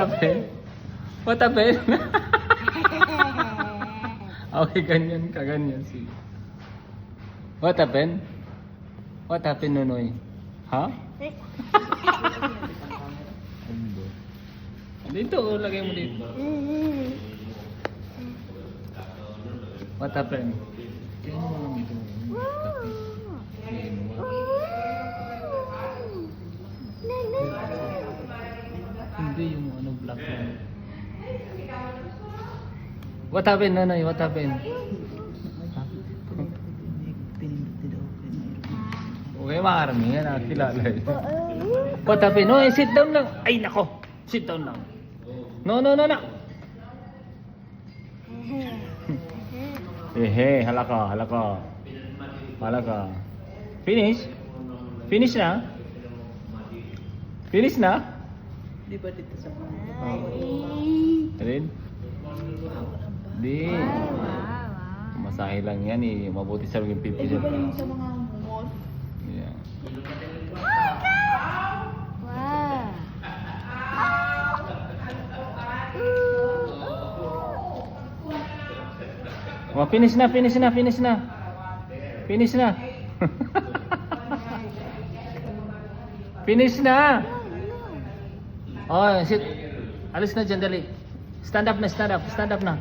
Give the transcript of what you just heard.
happened? What happened? Okay, ganyan ka, ganyan. Sige. What happened? What happened, Nonoy? Ha? Dito, lagay mo dito. What happened? Kaya mo lang dito. Hindi yung ano black one. What happened, Nonoy? What happened? Okay, makarami yan. Kilala yun. What happened? No, sit down lang. Ay, nako. Sit down lang. No. Halaka. Finish? Finish na? Finish na? Di ba dito sa Rin? Di. Masahe lang yan eh. Mabuti sa maging pipi Di ba dyan. yung sa mga mall? Yeah. Oh, finish na. Finish na. Oh, sit. Alis na dyan, dali. Stand up na.